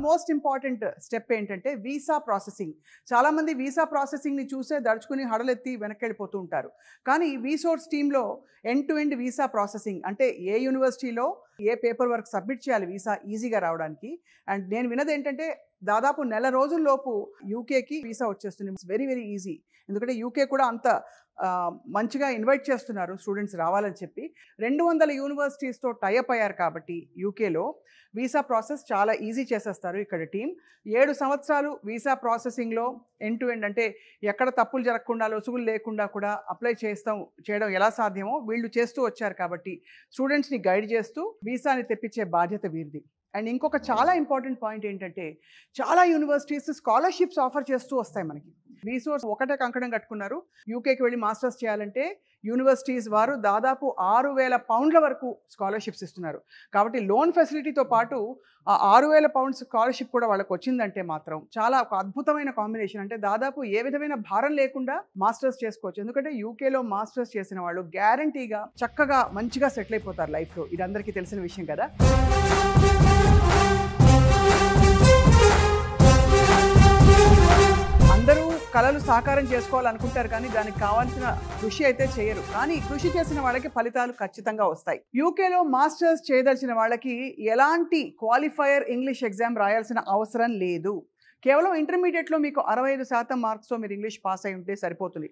Most important step ఏంటంటే visa processing. చాలామంది visa ప్రాసెసింగ్ని చూసే దడుచుకుని హడలెత్తి వెనక్కి వెళ్ళిపోతూ ఉంటారు. కానీ వీసోర్స్ టీంలో end to end visa processing అంటే ఏ యూనివర్సిటీలో ఏ పేపర్ వర్క్ సబ్మిట్ చేయాలి వీసా ఈజీగా రావడానికి. అండ్ నేను విన్నది ఏంటంటే దాదాపు నెల రోజుల్లోపు యూకేకి వీసా వచ్చేస్తుంది. It's very very easy. ఎందుకంటే యూకే కూడా అంత మంచిగా ఇన్వైట్ చేస్తున్నారు స్టూడెంట్స్ రావాలని చెప్పి. 200 యూనివర్సిటీస్తో టైఅప్ అయ్యారు కాబట్టి యూకేలో వీసా ప్రాసెస్ చాలా ఈజీ చేసేస్తారు ఇక్కడ టీం. 7 సంవత్సరాలు వీసా ప్రాసెసింగ్లో ఎండ్ టు ఎండ్ అంటే ఎక్కడ తప్పులు జరగకుండా లొసుగులు లేకుండా కూడా అప్లై చేయడం ఎలా సాధ్యమో వీళ్ళు చేస్తూ వచ్చారు కాబట్టి స్టూడెంట్స్ని గైడ్ చేస్తూ వీసాని తెప్పించే బాధ్యత వీరిది. అండ్ ఇంకొక చాలా ఇంపార్టెంట్ పాయింట్ ఏంటంటే చాలా యూనివర్సిటీస్ స్కాలర్షిప్స్ ఆఫర్ చేస్తూ వస్తాయి మనకి. వీసోర్స్ ఒకటే కంకణం కట్టుకున్నారు. యూకేకి వెళ్ళి మాస్టర్స్ చేయాలంటే యూనివర్సిటీస్ వారు దాదాపు 6,000 పౌండ్ల వరకు స్కాలర్షిప్స్ ఇస్తున్నారు. కాబట్టి లోన్ ఫెసిలిటీతో పాటు ఆ 6,000 పౌండ్స్ స్కాలర్షిప్ కూడా వాళ్ళకి వచ్చిందంటే మాత్రం చాలా ఒక అద్భుతమైన కాంబినేషన్. అంటే దాదాపు ఏ విధమైన భారం లేకుండా మాస్టర్స్ చేసుకోవచ్చు. ఎందుకంటే యూకేలో మాస్టర్స్ చేసిన వాళ్ళు గ్యారంటీగా చక్కగా మంచిగా సెటిల్ అయిపోతారు లైఫ్లో. ఇది అందరికీ తెలిసిన విషయం కదా. అందరూ కళలు సాకారం చేసుకోవాలనుకుంటారు కానీ దానికి కావాల్సిన కృషి అయితే చేయరు. కానీ కృషి చేసిన వాళ్ళకి ఫలితాలు ఖచ్చితంగా వస్తాయి. యూకేలో మాస్టర్స్ చేయదలిచిన వాళ్ళకి ఎలాంటి క్వాలిఫైయర్ ఇంగ్లీష్ ఎగ్జామ్ రాయాల్సిన అవసరం లేదు. కేవలం ఇంటర్మీడియట్లో మీకు 65% మార్క్స్తో మీరు ఇంగ్లీష్ పాస్ అయి ఉంటే సరిపోతుంది.